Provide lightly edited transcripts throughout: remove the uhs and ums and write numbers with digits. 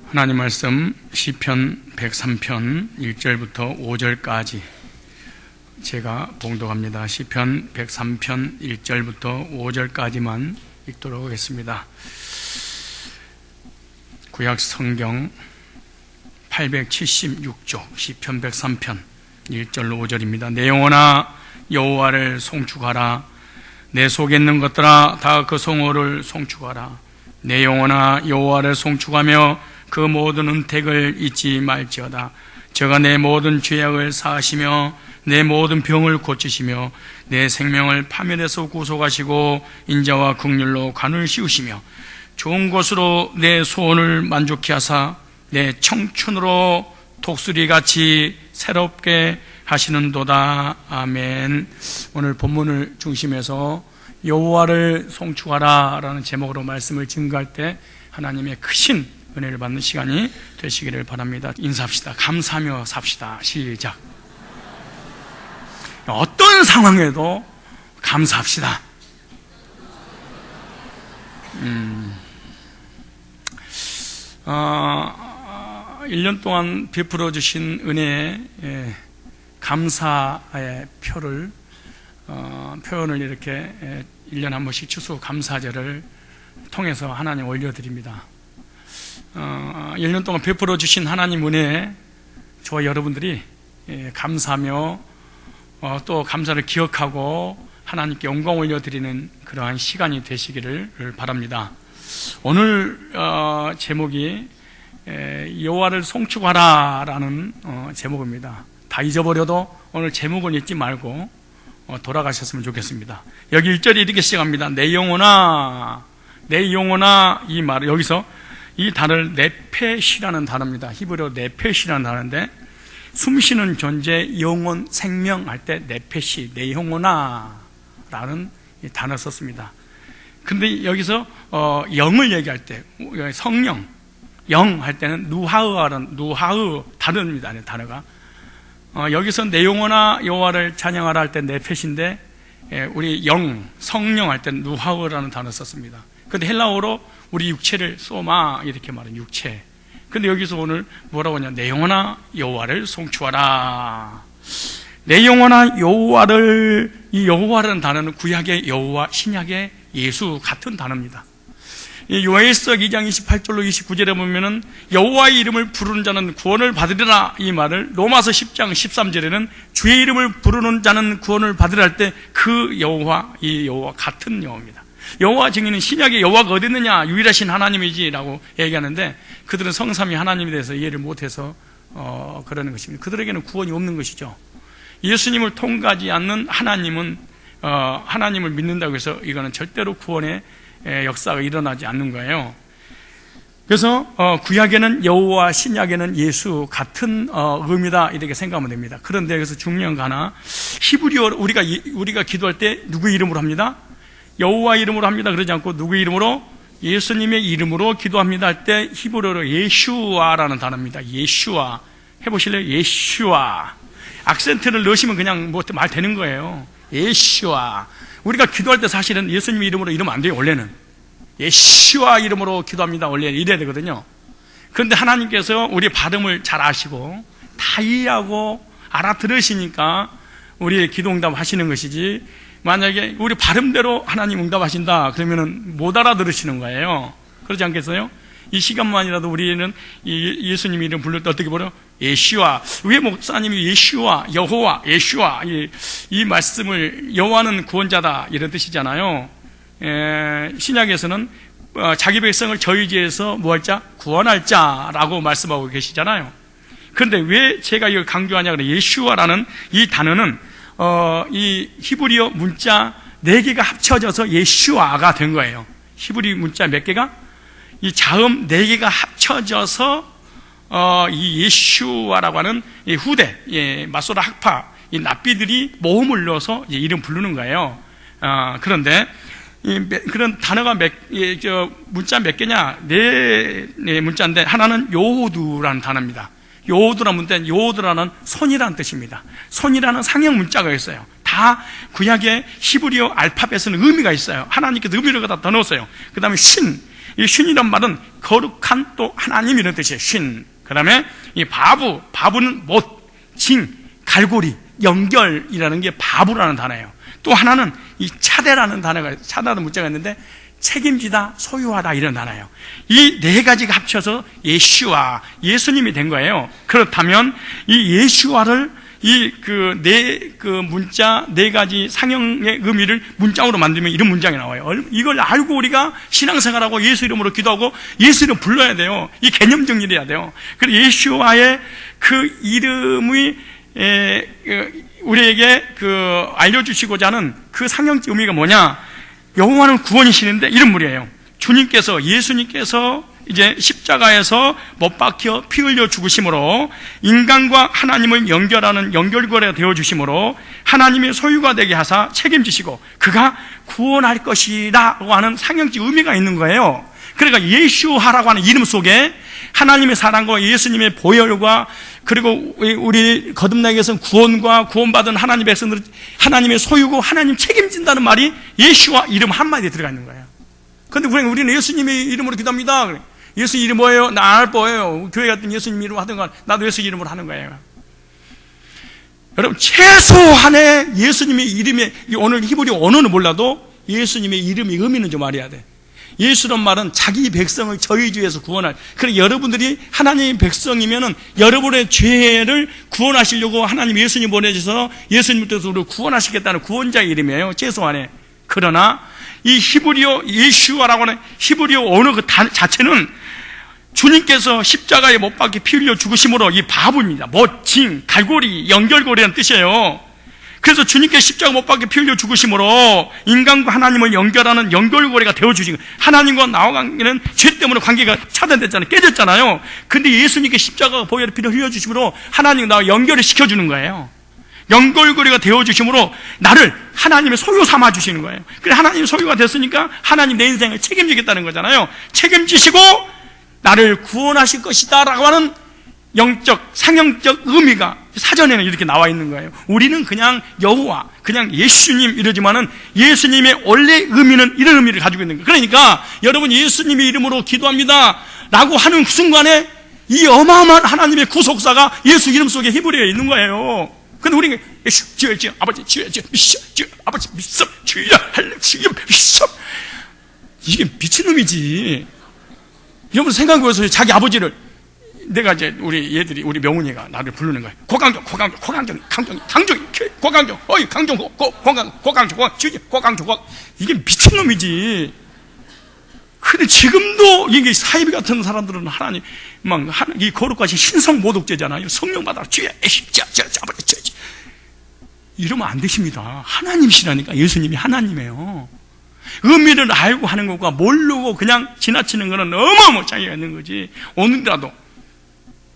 하나님 말씀 시편 103편 1절부터 5절까지 제가 봉독합니다. 시편 103편 1절부터 5절까지만 읽도록 하겠습니다. 구약 성경 876쪽 시편 103편 1절로 5절입니다. 내 영혼아 여호와를 송축하라. 내 속에 있는 것들아 다 그 성호를 송축하라. 내 영혼아 여호와를 송축하며 그 모든 은택을 잊지 말지어다. 저가 내 모든 죄악을 사하시며 내 모든 병을 고치시며 내 생명을 파멸에서 구속하시고 인자와 긍휼로 관을 씌우시며 좋은 것으로 내 소원을 만족케 하사 내 청춘으로 독수리같이 새롭게 하시는도다. 아멘. 오늘 본문을 중심해서 여호와를 송축하라 라는 제목으로 말씀을 증거할 때 하나님의 크신 은혜를 받는 시간이 되시기를 바랍니다. 인사합시다. 감사하며 삽시다. 시작. 어떤 상황에도 감사합시다. 1년 동안 베풀어 주신 은혜에 감사의 표현을 이렇게 1년에 한 번씩 추수 감사제를 통해서 하나님 올려드립니다. 1년 동안 베풀어 주신 하나님 은혜에 저와 여러분들이 감사하며 또 감사를 기억하고 하나님께 영광 올려드리는 그러한 시간이 되시기를 바랍니다. 오늘 제목이 여호와를 송축하라 라는 제목입니다. 다 잊어버려도 오늘 제목은 잊지 말고 돌아가셨으면 좋겠습니다. 여기 1절이 이렇게 시작합니다. 내 영혼아 이 말을 여기서 이 단어를 네펫이라는 단어입니다. 히브리어 네펫이라는 단어인데 숨쉬는 존재, 영혼, 생명 할 때 네펫이 내 영혼아 라는 단어를 썼습니다. 근데 여기서 영을 얘기할 때 성령, 영 할 때는 누하으 단어입니다. 단어가 여기서 내 영혼아 여호와를 찬양하라 할 때 네펫인데 우리 영, 성령 할 때는 누하으라는 단어를 썼습니다. 근데 헬라어로 우리 육체를 소마 이렇게 말하는 육체. 근데 여기서 오늘 뭐라고 하냐? 내 영혼아 여호와를 송축하라. 내 영혼아 여호와를, 이 여호와라는 단어는 구약의 여호와, 신약의 예수 같은 단어입니다. 이 요엘서 2장 28절로 29절에 보면은 여호와의 이름을 부르는 자는 구원을 받으리라 이 말을, 로마서 10장 13절에는 주의 이름을 부르는 자는 구원을 받으리라 할 때 그 여호와, 이 여호와 같은 여호와입니다. 여호와 증인은 신약의 여호와가 어디 있느냐? 유일하신 하나님이지 라고 얘기하는데 그들은 성삼위 하나님에 대해서 이해를 못해서 그러는 것입니다. 그들에게는 구원이 없는 것이죠. 예수님을 통과하지 않는 하나님은 하나님을 믿는다고 해서 이거는 절대로 구원의 역사가 일어나지 않는 거예요. 그래서 구약에는 여호와, 신약에는 예수 같은 의미다 이렇게 생각하면 됩니다. 그런데 여기서 중요한 거 하나, 히브리어 우리가 기도할 때 누구 이름으로 합니다? 여호와 이름으로 합니다. 그러지 않고 누구 이름으로? 예수님의 이름으로 기도합니다 할 때 히브리어로 예슈아라는 단어입니다. 예슈아 해보실래요? 예슈아. 악센트를 넣으시면 그냥 뭐 말 되는 거예요. 예슈아. 우리가 기도할 때 사실은 예수님 이름으로 이러면 안 돼요. 원래는 예슈아 이름으로 기도합니다. 원래 이래야 되거든요. 그런데 하나님께서 우리 발음을 잘 아시고 다 이해하고 알아들으시니까 우리의 기도 응답 하시는 것이지, 만약에 우리 발음대로 하나님 응답하신다 그러면은 못 알아들으시는 거예요. 그렇지 않겠어요? 이 시간만이라도 우리는 예수님 이름 부를 때 어떻게 부르요? 예슈아. 왜 목사님이 예슈아, 여호와, 예슈아 이 말씀을, 여호와는 구원자다 이런 뜻이잖아요. 신약에서는 자기 백성을 저희 죄에서 뭐 할 자? 구원할 자라고 말씀하고 계시잖아요. 그런데 왜 제가 이걸 강조하냐 그래? 예슈아라는 이 단어는 이 히브리어 문자 4개가 합쳐져서 예슈아가 된 거예요. 히브리 문자 몇 개가? 이 자음 4개가 합쳐져서 이 예슈아라고 하는 이 후대, 마소라 학파, 이 납비들이 모음을 넣어서 이름 부르는 거예요. 그런데 그런 단어가 문자 몇 개냐? 4 문자인데 하나는 요호두라는 단어입니다. 요호드라는 손이라는 뜻입니다. 손이라는 상형 문자가 있어요. 다 구약의 히브리어 알파벳에는 의미가 있어요. 하나님께서 의미를 갖다 더 넣었어요. 그 다음에 신, 이 쉰이란 말은 거룩한 또 하나님 이런 뜻이에요. 쉰. 그 다음에 이 바부는 못, 징, 갈고리, 연결이라는 게 바부라는 단어예요. 또 하나는 이 차대라는 단어가, 차대라는 문자가 있는데 책임지다, 소유하다 이런 단어예요. 이 네 가지가 합쳐서 예슈아, 예수님이 된 거예요. 그렇다면 이 예슈아를 문자 네 가지 상형의 의미를 문장으로 만들면 이런 문장이 나와요. 이걸 알고 우리가 신앙생활하고 예수 이름으로 기도하고 예수 이름 불러야 돼요. 이 개념 정리를 해야 돼요. 그래서 예수와의 그 이름이 우리에게 알려주시고자 하는 그 상형적 의미가 뭐냐? 여호와는 구원이시는데 이런 말이에요. 예수님께서 이제 십자가에서 못 박혀 피 흘려 죽으심으로 인간과 하나님을 연결하는 연결고리가 되어 주심으로 하나님의 소유가 되게 하사 책임지시고 그가 구원할 것이라고 하는 상형적 의미가 있는 거예요. 그러니까 예슈하라고 하는 이름 속에 하나님의 사랑과 예수님의 보혈과 그리고 우리 거듭나기에서는 구원과 구원받은 하나님의 백성들 하나님의 소유고 하나님 책임진다는 말이 예슈와 이름 한마디에 들어가 있는 거예요. 그런데 우리는 예수님의 이름으로 기도합니다. 예수 이름 뭐예요? 나 안 할 거예요. 교회 갔더니 예수님 이름으로 하든가 나도 예수 이름으로 하는 거예요. 여러분 최소한의 예수님의 이름에 오늘 히브리 언어는 몰라도 예수님의 이름의 의미는 좀 알아야 돼. 예수란 말은 자기 백성을 저희주에서 구원할. 그러니까 여러분들이 하나님의 백성이면은 여러분의 죄를 구원하시려고 하나님 예수님 보내주셔서 예수님을 통해서 우리를 구원하시겠다는 구원자의 이름이에요. 최소한에. 그러나 이 히브리어 예슈아라고 하는 히브리어 언어 그 자체는 주님께서 십자가에 못 박혀 피 흘려 죽으심으로 이 바보입니다. 징, 갈고리, 연결고리라는 뜻이에요. 그래서 주님께 십자가 못 박혀 피 흘려 죽으심으로 인간과 하나님을 연결하는 연결고리가 되어주신 거예요. 하나님과 나와 관계는 죄 때문에 관계가 차단됐잖아요. 깨졌잖아요. 근데 예수님께 십자가가 보혈의 피를 흘려주심으로 하나님과 나와 연결을 시켜주는 거예요. 연결고리가 되어주심으로 나를 하나님의 소유 삼아주시는 거예요. 그래 하나님의 소유가 됐으니까 하나님 내 인생을 책임지겠다는 거잖아요. 책임지시고 나를 구원하실 것이다 라고 하는 영적, 상형적 의미가 사전에는 이렇게 나와 있는 거예요. 우리는 그냥 여호와, 그냥 예수님 이러지만은 예수님의 원래 의미는 이런 의미를 가지고 있는 거예요. 그러니까 여러분 예수님의 이름으로 기도합니다 라고 하는 그 순간에 이 어마어마한 하나님의 구속사가 예수 이름 속에 히브리어에 있는 거예요. 근데 우리가 주여 아버지 주여 아버지 믿음 주여 할래 주여 믿음 이게 미친놈이지. 여러분 생각해보세요. 자기 아버지를 내가 이제 우리 명훈이가 나를 부르는 거예요. 고강정 어이 강정 고강정 이게 미친놈이지. 근데 지금도 이게 사이비 같은 사람들은 하나님 이 거룩하신 신성 모독죄잖아요. 성령 받아라 주여 아버지 주여 이러면 안 되십니다. 하나님이시라니까. 예수님이 하나님이에요. 의미를 알고 하는 것과 모르고 그냥 지나치는 것은 어마어마한 차이가 있는 거지. 오늘이라도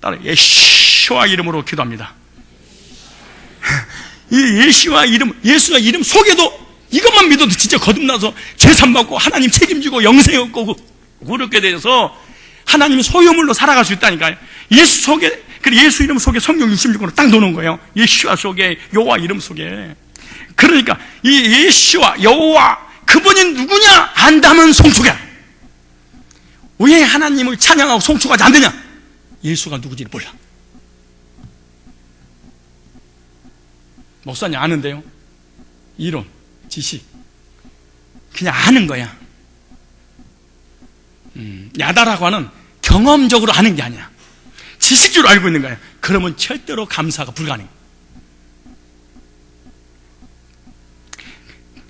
따라 예수와 이름으로 기도합니다. 이 예수와 이름, 예수가 이름 속에도 이것만 믿어도 진짜 거듭나서 죄산받고 하나님 책임지고 영생 얻고 그렇게 돼서 하나님의 소유물로 살아갈 수 있다니까요. 예수 속에, 예수 이름 속에 성경 66권을 딱 넣는 거예요. 예수와 속에, 여호와 이름 속에. 그러니까 이 예수와 여호와 그분이 누구냐 안다면 송축해. 왜 하나님을 찬양하고 송축하지 않느냐? 예수가 누구지를 몰라. 목사님 아는데요. 이론, 지식 그냥 아는 거야. 야다라고 하는 경험적으로 아는 게 아니야. 지식적으로 알고 있는 거야. 그러면 절대로 감사가 불가능해.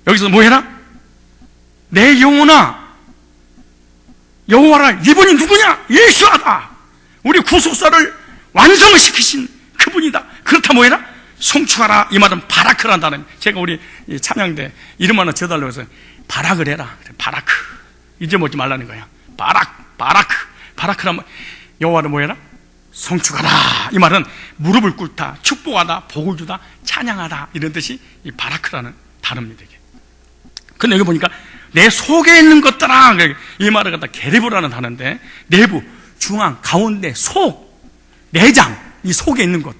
여기서 뭐 해라? 내 영혼아 여호와라 이분이 누구냐? 예수하다. 우리 구속사를 완성을 시키신 그분이다. 그렇다 뭐 해라? 송축하라. 이 말은 바라크라는 단어입니다. 제가 우리 찬양대 이름 하나 지어달라고 해서 바락을 해라. 바라크. 잊어먹지 말라는 거야. 바라크란 말. 여호와를 뭐 해라? 송축하라. 이 말은 무릎을 꿇다, 축복하다, 복을 주다, 찬양하다 이런 뜻이 이 바라크라는 단어입니다. 근데 여기 보니까 내 속에 있는 것들아 이 말을 갖다 게레브라는 단어인데 내부, 중앙, 가운데, 속, 내장 이 속에 있는 것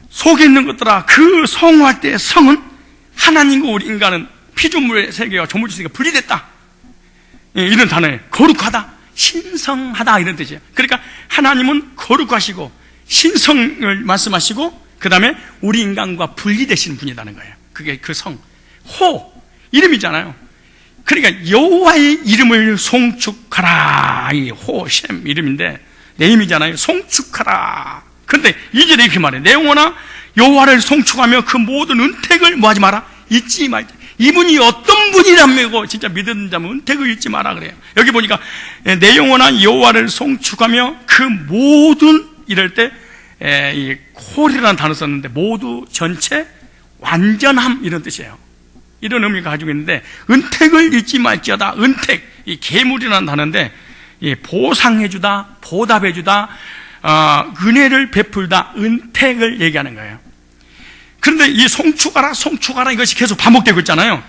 속에 있는 것들아 그 성할 때 성은 하나님과 우리 인간은 피조물의 세계와 조물주 세계가 분리됐다. 이런 단어에 거룩하다, 신성하다 이런 뜻이에요. 그러니까 하나님은 거룩하시고 신성을 말씀하시고 그 다음에 우리 인간과 분리되시는 분이라는 거예요. 그게 그 성, 호, 이름이잖아요. 그러니까 여호와의 이름을 송축하라. 이 호셈 이름인데 네임이잖아요. 송축하라. 그런데 2절에 이렇게 말해요. 내 영혼아 여호와를 송축하며 그 모든 은택을 뭐하지 마라? 잊지 말자. 이분이 어떤 분이라며 진짜 믿는 자면 은택을 잊지 마라 그래요. 여기 보니까 내 영혼아 여호와를 송축하며 그 모든 이럴 때 이 콜이라는 단어 썼는데 모두 전체 완전함 이런 뜻이에요. 이런 의미가 가지고 있는데 은택을 잊지 말지어다. 은택 이 계물이라는 단어인데 보상해주다, 보답해주다, 은혜를 베풀다, 은택을 얘기하는 거예요. 그런데 이 송축하라, 송축하라 이것이 계속 반복되고 있잖아요.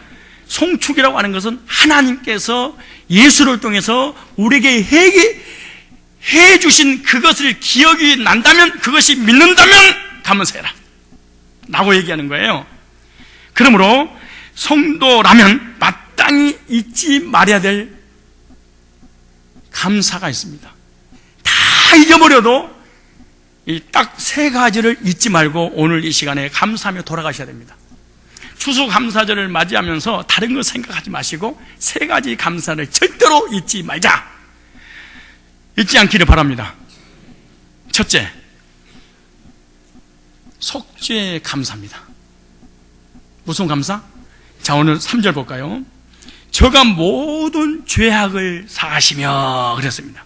송축이라고 하는 것은 하나님께서 예수를 통해서 우리에게 해 주신 그것을 기억이 난다면, 그것이 믿는다면 감사해라 라고 얘기하는 거예요. 그러므로 성도라면 마땅히 잊지 말아야 될 감사가 있습니다. 다 잊어버려도 이 딱 3가지를 잊지 말고 오늘 이 시간에 감사하며 돌아가셔야 됩니다. 추수감사절을 맞이하면서 다른 거 생각하지 마시고 3가지 감사를 절대로 잊지 말자. 잊지 않기를 바랍니다. 첫째, 속죄 감사입니다. 무슨 감사? 자, 오늘 3절 볼까요? 저가 모든 죄악을 사하시며 그랬습니다.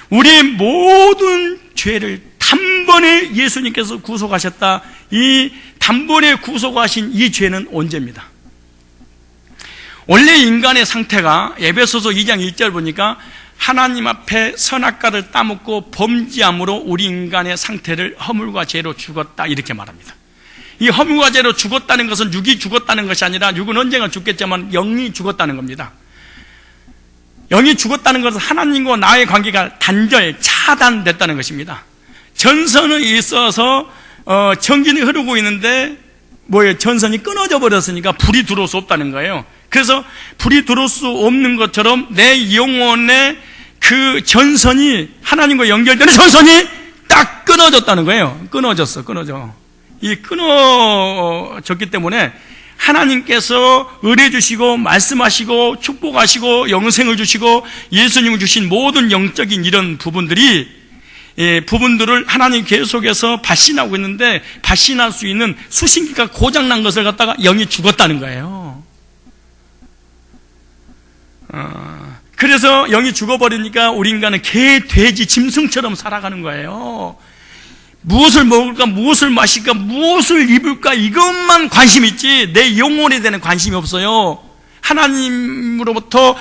우리의 모든 죄를 단번에 예수님께서 구속하셨다. 이 단번에 구속하신 이 죄는 언제입니다? 원래 인간의 상태가 에베소서 2장 1절 보니까 하나님 앞에 선악과를 따먹고 범죄함으로 우리 인간의 상태를 허물과 죄로 죽었다 이렇게 말합니다. 이 허물과 죄로 죽었다는 것은 육이 죽었다는 것이 아니라 육은 언젠가 죽겠지만 영이 죽었다는 겁니다. 영이 죽었다는 것은 하나님과 나의 관계가 차단됐다는 것입니다. 전선은 있어서 전기는 흐르고 있는데 전선이 끊어져 버렸으니까 불이 들어올 수 없다는 거예요. 그래서 불이 들어올 수 없는 것처럼 내 영혼의 그 전선이 하나님과 연결되는 전선이 딱 끊어졌다는 거예요. 끊어져. 이 끊어졌기 때문에 하나님께서 은혜 주시고 말씀하시고 축복하시고 영생을 주시고 예수님을 주신 모든 영적인 이런 부분들을 하나님 계속해서 발신하고 있는데 발신할 수 있는 수신기가 고장난 것을 갖다가 영이 죽었다는 거예요. 그래서 영이 죽어버리니까 우리 인간은 개, 돼지, 짐승처럼 살아가는 거예요. 무엇을 먹을까, 무엇을 마실까, 무엇을 입을까 이것만 관심이 있지 내 영혼에 대한 관심이 없어요. 하나님으로부터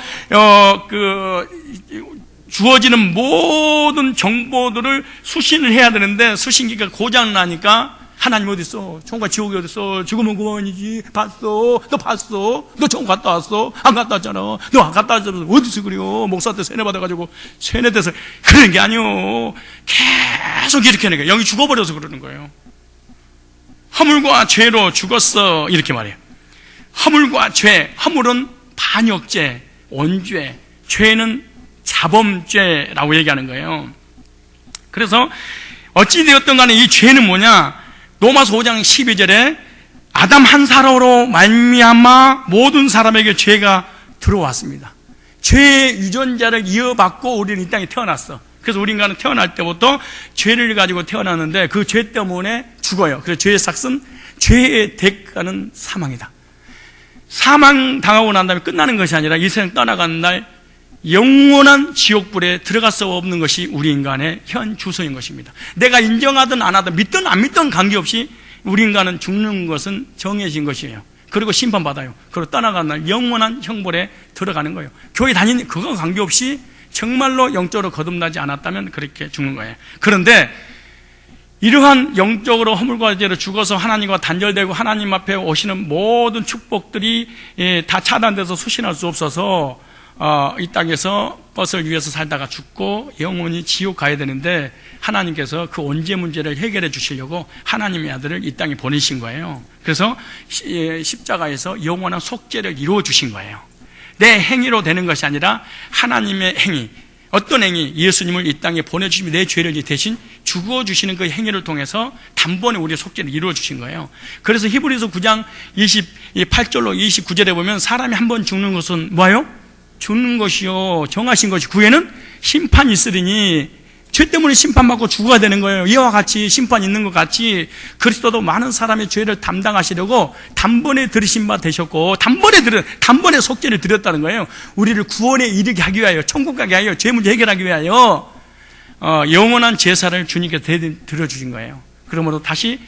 주어지는 모든 정보들을 수신을 해야 되는데 수신기가 고장나니까 하나님 어디 있어? 천국 지옥이 어디 있어? 죽으면 그만이지. 봤어? 너 봤어? 너 천국 갔다 왔어? 안 갔다 왔잖아. 너 안 갔다 왔잖아. 어디서 그래요? 목사한테 세뇌 받아가지고 세뇌돼서 그런 게 아니요. 계속 이렇게 하는 거예요. 영이 죽어버려서 그러는 거예요. 허물과 죄로 죽었어 이렇게 말해요. 허물과 죄, 허물은 반역죄, 원죄, 죄는 자범죄라고 얘기하는 거예요. 그래서 어찌되었든 간에 이 죄는 뭐냐? 로마서 5장 12절에 아담 한 사람으로 말미암아 모든 사람에게 죄가 들어왔습니다. 죄의 유전자를 이어받고 우리는 이 땅에 태어났어. 그래서 우리 인간은 태어날 때부터 죄를 가지고 태어났는데 그 죄 때문에 죽어요. 그래서 죄의 삭은 죄의 대가는 사망이다. 사망 당하고 난 다음에 끝나는 것이 아니라 이 세상 떠나가는 날 영원한 지옥불에 들어갈 수 없는 것이 우리 인간의 현 주소인 것입니다. 내가 인정하든 안 하든 믿든 안 믿든 관계없이 우리 인간은 죽는 것은 정해진 것이에요. 그리고 심판받아요. 그리고 떠나가는 날 영원한 형벌에 들어가는 거예요. 교회 다니는 그건 관계없이 정말로 영적으로 거듭나지 않았다면 그렇게 죽는 거예요. 그런데 이러한 영적으로 허물과 죄로 죽어서 하나님과 단절되고 하나님 앞에 오시는 모든 축복들이 다 차단돼서 수신할 수 없어서 이 땅에서 벗을 위해서 살다가 죽고 영원히 지옥 가야 되는데 하나님께서 그 언제 문제를 해결해 주시려고 하나님의 아들을 이 땅에 보내신 거예요. 그래서 십자가에서 영원한 속죄를 이루어 주신 거예요. 내 행위로 되는 것이 아니라 하나님의 행위, 어떤 행위, 예수님을 이 땅에 보내주시면 내 죄를 대신 죽어주시는 그 행위를 통해서 단번에 우리의 속죄를 이루어 주신 거예요. 그래서 히브리서 9장 28절로 29절에 보면 사람이 한 번 죽는 것은 뭐예요? 죽는 것이요 정하신 것이 후에는 심판이 있으리니, 죄 때문에 심판받고 죽어야 되는 거예요. 이와 같이 심판이 있는 것 같이 그리스도도 많은 사람의 죄를 담당하시려고 단번에 들으신 바 되셨고 단번에 속죄를 드렸다는 거예요. 우리를 구원에 이르게 하기 위하여, 천국 가게 하여, 죄 문제 해결하기 위하여 영원한 제사를 주님께 드려주신 거예요. 그러므로 다시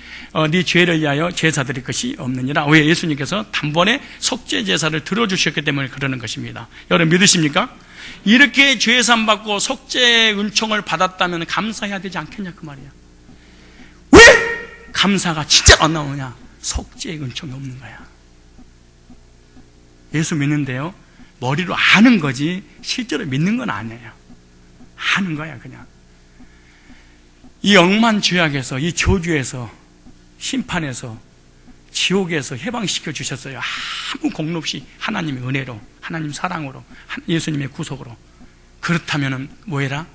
네 죄를 위하여 제사 드릴 것이 없느니라. 왜? 예수님께서 단번에 속죄 제사를 들어주셨기 때문에 그러는 것입니다. 여러분 믿으십니까? 이렇게 죄산 받고 속죄 은총을 받았다면 감사해야 되지 않겠냐 그 말이야. 왜 감사가 진짜 안 나오냐? 속죄 은총이 없는 거야. 예수 믿는데요, 머리로 아는 거지 실제로 믿는 건 아니에요. 아는 거야 그냥. 이 억만 죄악에서, 이 저주에서, 심판에서, 지옥에서 해방시켜 주셨어요. 아무 공로 없이 하나님의 은혜로, 하나님 사랑으로, 예수님의 구속으로. 그렇다면 뭐해라?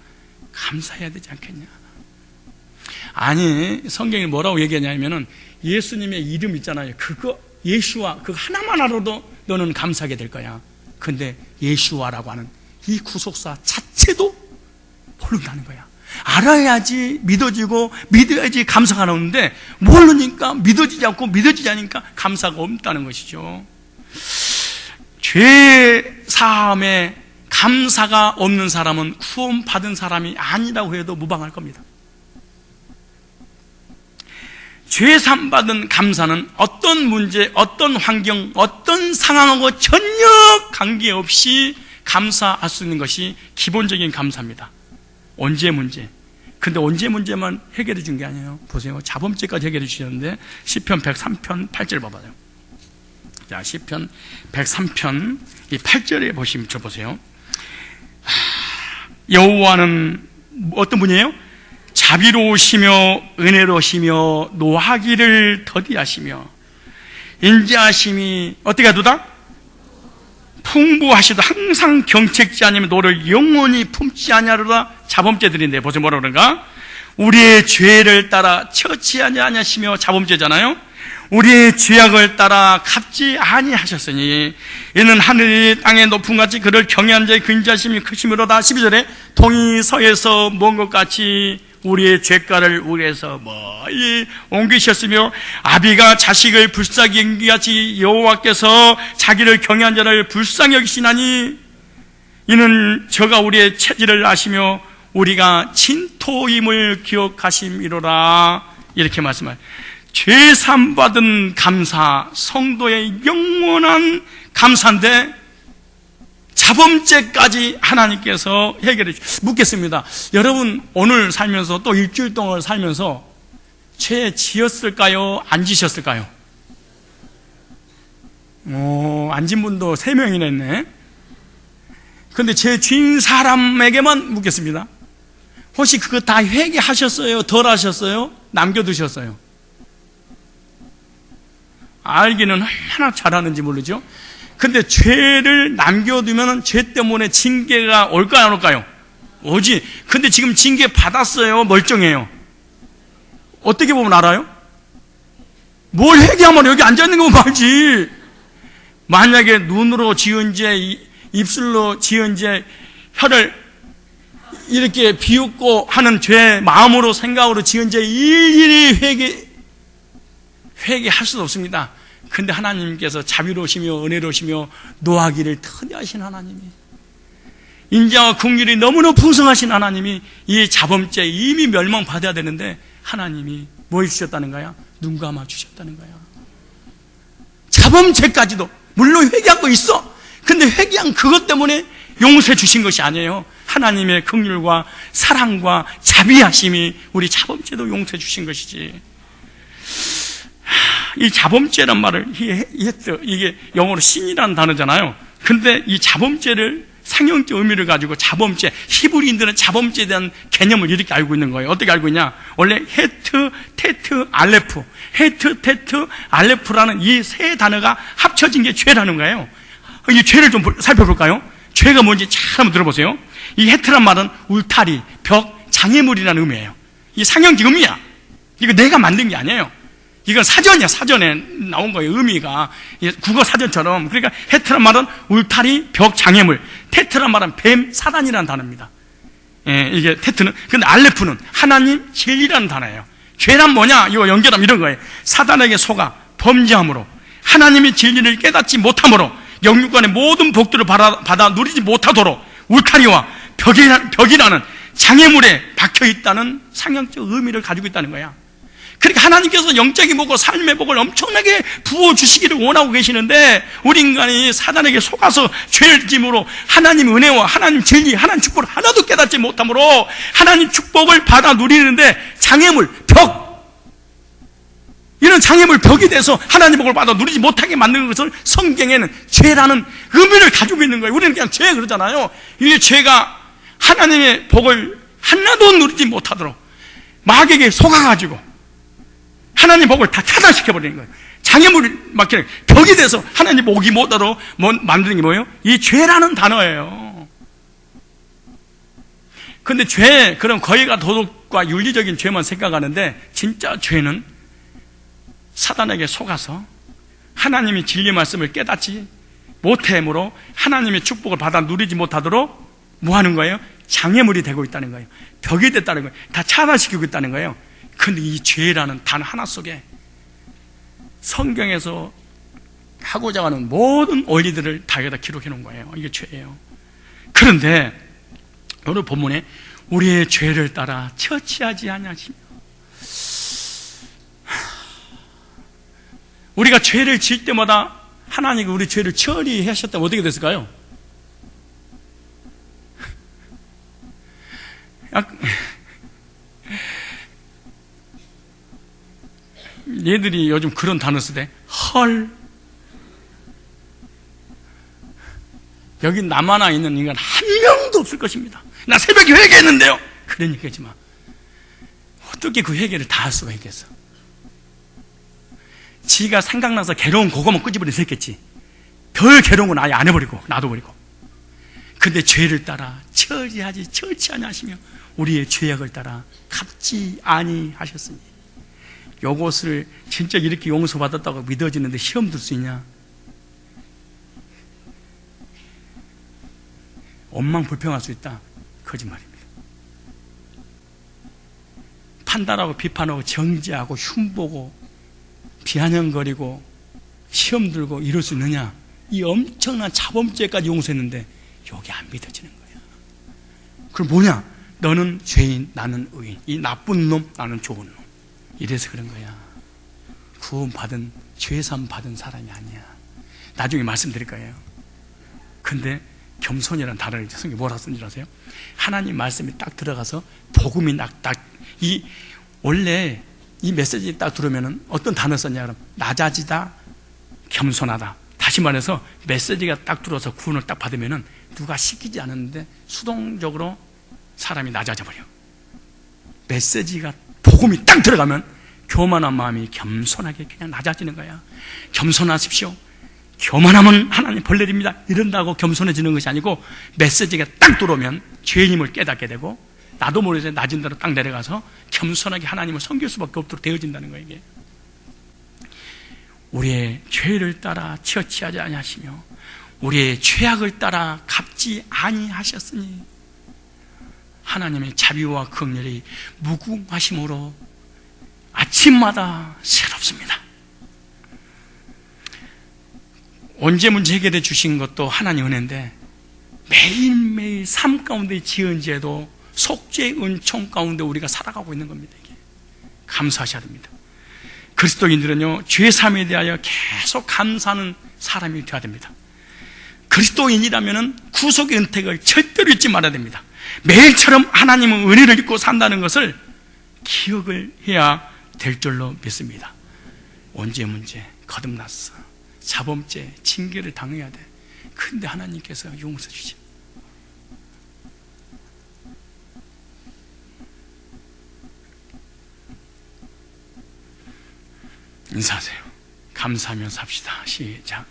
감사해야 되지 않겠냐? 아니, 성경이 뭐라고 얘기하냐면은 예수님의 이름 있잖아요. 그거 예수와 그거 하나만 알아도 너는 감사하게 될 거야. 근데 예수와라고 하는 이 구속사 자체도 모른다는 거야. 알아야지 믿어지고 믿어야지 감사가 나오는데 모르니까 믿어지지 않고 믿어지지 않으니까 감사가 없다는 것이죠. 죄 사함에 감사가 없는 사람은 구원받은 사람이 아니라고 해도 무방할 겁니다. 죄 사함 받은 감사는 어떤 문제, 어떤 환경, 어떤 상황하고 전혀 관계없이 감사할 수 있는 것이 기본적인 감사입니다. 언제 문제. 근데 언제 문제만 해결해 준 게 아니에요. 보세요. 자범죄까지 해결해 주셨는데 시편 103편 8절 봐봐요. 자, 시편 103편 이 8절에 보시면 저 보세요. 여호와는 어떤 분이에요? 자비로우시며 은혜로우시며 노하기를 더디하시며 인자하심이 어떻게 하도다? 풍부하시도 항상 경책지 아니면 너를 영원히 품지 아니하리라. 자범죄들인데 보세요 뭐라 그런가? 우리의 죄를 따라 처치하지 아니하시며, 자범죄잖아요. 우리의 죄악을 따라 갚지 아니하셨으니 이는 하늘이 땅의 높음 같이 그를 경외한 자의 근자심이 크심이로다. 12절에 동이 서에서 먼 것 같이 우리의 죄가를 우리에서 멀리 옮기셨으며 아비가 자식을 불쌍히 여기기 같이 여호와께서 자기를 경외한 자를 불쌍히 여기시나니 이는 저가 우리의 체질을 아시며 우리가 진토임을 기억하심이로라. 이렇게 말씀하세요. 죄산 받은 감사, 성도의 영원한 감사인데 자범죄까지 하나님께서 해결해 주십니다. 묻겠습니다. 여러분 오늘 살면서 또 일주일 동안 살면서 죄 지었을까요? 안 지셨을까요? 안 진 분도 3명이나 있네. 그런데 죄 지은 사람에게만 묻겠습니다. 혹시 그거 다 회개하셨어요? 덜 하셨어요? 남겨두셨어요? 알기는 얼마나 잘하는지 모르죠. 근데 죄를 남겨두면 죄 때문에 징계가 올까요 안 올까요? 오지. 근데 지금 징계 받았어요? 멀쩡해요? 어떻게 보면 알아요? 뭘 회개하면 여기 앉아있는 거 말지. 만약에 눈으로 지은 죄, 입술로 지은 죄, 혀를 이렇게 비웃고 하는 죄, 마음으로 생각으로 지은 죄 일일이 회개할 수도 없습니다. 근데 하나님께서 자비로우시며 은혜로우시며 노하기를 더디하신 하나님이, 인자와 긍휼이 너무나 풍성하신 하나님이 이 자범죄 이미 멸망받아야 되는데 하나님이 뭐 해주셨다는 거야? 눈 감아 주셨다는 거야. 자범죄까지도 물론 회개한 거 있어. 근데 회개한 그것 때문에 용서해 주신 것이 아니에요. 하나님의 긍휼과 사랑과 자비하심이 우리 자범죄도 용서해 주신 것이지. 이 자범죄란 말을 이게 영어로 신이라는 단어잖아요. 근데 이 자범죄를 상형적 의미를 가지고 자범죄, 히브리인들은 자범죄에 대한 개념을 이렇게 알고 있는 거예요. 어떻게 알고 있냐? 원래 헤트, 테트, 알레프, 헤트, 테트, 알레프라는 이 세 단어가 합쳐진 게 죄라는 거예요. 이 죄를 좀 살펴볼까요? 죄가 뭔지 잘 한번 들어보세요. 이 헤트란 말은 울타리, 벽, 장애물이라는 의미예요. 이 상형적 의미야. 이거 내가 만든 게 아니에요. 이건 사전이야. 사전에 나온 거예요. 의미가 국어 사전처럼. 그러니까 헤트란 말은 울타리, 벽, 장애물. 테트란 말은 뱀, 사단이라는 단어입니다. 예, 이게 테트는. 근데 알레프는 하나님, 진리라는 단어예요. 죄란 뭐냐? 이거 연결하면 이런 거예요. 사단에게 속아 범죄함으로, 하나님의 진리를 깨닫지 못함으로, 영육간의 모든 복들을 받아 누리지 못하도록 울타리와 벽이라는 장애물에 박혀 있다는 상형적 의미를 가지고 있다는 거야. 그러니까 하나님께서 영적인 복과 삶의 복을 엄청나게 부어주시기를 원하고 계시는데, 우리 인간이 사단에게 속아서 죄를 짐으로 하나님 은혜와 하나님 진리, 하나님 축복을 하나도 깨닫지 못함으로 하나님 축복을 받아 누리는데 장애물, 벽, 이런 장애물, 벽이 돼서 하나님 복을 받아 누리지 못하게 만드는 것을 성경에는 죄라는 의미를 가지고 있는 거예요. 우리는 그냥 죄 그러잖아요. 이게 죄가 하나님의 복을 하나도 누리지 못하도록 마귀에게 속아가지고 하나님 복을 다 차단시켜버리는 거예요. 장애물이 막히는 벽이 돼서 하나님 복이 못하도록 만드는 게 뭐예요? 이 죄라는 단어예요. 근데 죄, 그럼 거의가 도덕과 윤리적인 죄만 생각하는데, 진짜 죄는 사단에게 속아서 하나님의 진리 말씀을 깨닫지 못함으로 하나님의 축복을 받아 누리지 못하도록 뭐 하는 거예요? 장애물이 되고 있다는 거예요. 벽이 됐다는 거예요. 다 차단시키고 있다는 거예요. 근데 이 죄라는 단 하나 속에 성경에서 하고자 하는 모든 원리들을 다 여기다 기록해 놓은 거예요. 이게 죄예요. 그런데 오늘 본문에 우리의 죄를 따라 처치하지 아니하시며, 우리가 죄를 지을 때마다 하나님이 우리 죄를 처리하셨다면 어떻게 됐을까요? 얘들이 요즘 그런 단어 쓰대. 헐. 여기 남 하나 있는 인간 한 명도 없을 것입니다. 나 새벽에 회개했는데요. 그러니까 하지만 어떻게 그 회개를 다 할 수가 있겠어? 지가 생각나서 괴로운 그거만 끄집어내서 했겠지. 덜 괴로운 건 아예 안 해버리고 놔둬버리고. 근데 죄를 따라 처치 아니하시며 우리의 죄악을 따라 갚지 아니하셨으니. 요것을 진짜 이렇게 용서받았다고 믿어지는데 시험 들 수 있냐? 원망불평할 수 있다. 거짓말입니다. 판단하고 비판하고 정죄하고 흉보고 비아냥거리고 시험 들고 이럴 수 있느냐? 이 엄청난 자범죄까지 용서했는데 여기 안 믿어지는 거야. 그럼 뭐냐? 너는 죄인, 나는 의인. 이 나쁜 놈, 나는 좋은 놈. 이래서 그런 거야. 구원받은, 죄삼 받은 사람이 아니야. 나중에 말씀드릴 거예요. 근데 겸손이라는 단어를 성경에 뭐라 쓴 줄 아세요? 하나님 말씀이 딱 들어가서 복음이 원래 이 메시지 딱 들으면은 어떤 단어 썼냐 그럼 낮아지다, 겸손하다. 다시 말해서 메시지가 딱 들어서 구원을 딱 받으면은 누가 시키지 않았는데 수동적으로 사람이 낮아져 버려. 메시지가 복음이 딱 들어가면 교만한 마음이 겸손하게 그냥 낮아지는 거야. 겸손하십시오. 교만하면 하나님 벌 내립니다. 이런다고 겸손해지는 것이 아니고 메시지가 딱 들어오면 죄인임을 깨닫게 되고 나도 모르게 낮은 대로 딱 내려가서 겸손하게 하나님을 섬길 수밖에 없도록 되어진다는 거예요. 이게 우리의 죄를 따라 처치하지 아니하시며 우리의 죄악을 따라 갚지 아니하셨으니 하나님의 자비와 긍휼이 무궁하심으로 아침마다 새롭습니다. 언제 문제 해결해 주신 것도 하나님 은혜인데 매일매일 삶 가운데 지은 죄도 속죄 은총 가운데 우리가 살아가고 있는 겁니다. 이게 감사하셔야 됩니다. 그리스도인들은요 죄사함에 대하여 계속 감사하는 사람이 되어야 됩니다. 그리스도인이라면 구속의 은택을 절대로 잊지 말아야 됩니다. 매일처럼 하나님의 은혜를 잊고 산다는 것을 기억을 해야 될 줄로 믿습니다. 언제 문제 거듭났어, 자범죄, 징계를 당해야 돼. 근데 하나님께서 용서 주시. 인사하세요. 감사하며 삽시다. 시작.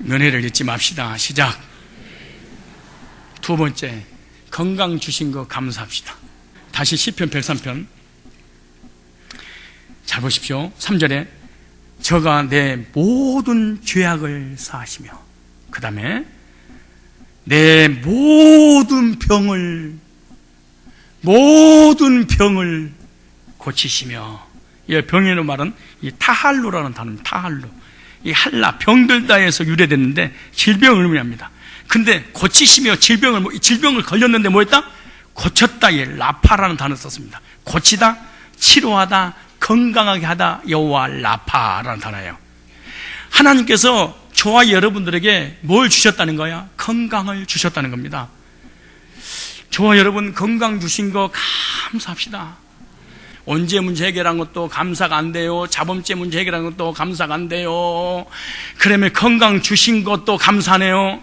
은혜를 잊지 맙시다. 시작. 두 번째, 건강 주신 거 감사합시다. 다시 시편 103편 잘 보십시오. 3절에 저가 내 모든 죄악을 사하시며, 그 다음에 내 모든 병을 고치시며, 이 병이라는 말은 이 타할루라는 단어입니다. 타할루. 이 할라, 병들다에서 유래됐는데 질병을 의미합니다. 근데 고치시며 질병을 걸렸는데 뭐 했다? 고쳤다. 이 라파라는 단어를 썼습니다. 고치다, 치료하다, 건강하게 하다, 여호와 라파라는 단어예요. 하나님께서 저와 여러분들에게 뭘 주셨다는 거야? 건강을 주셨다는 겁니다. 저와 여러분 건강 주신 거 감사합시다. 언제 문제 해결한 것도 감사가 안 돼요. 자범죄 문제 해결한 것도 감사가 안 돼요. 그러면 건강 주신 것도 감사하네요.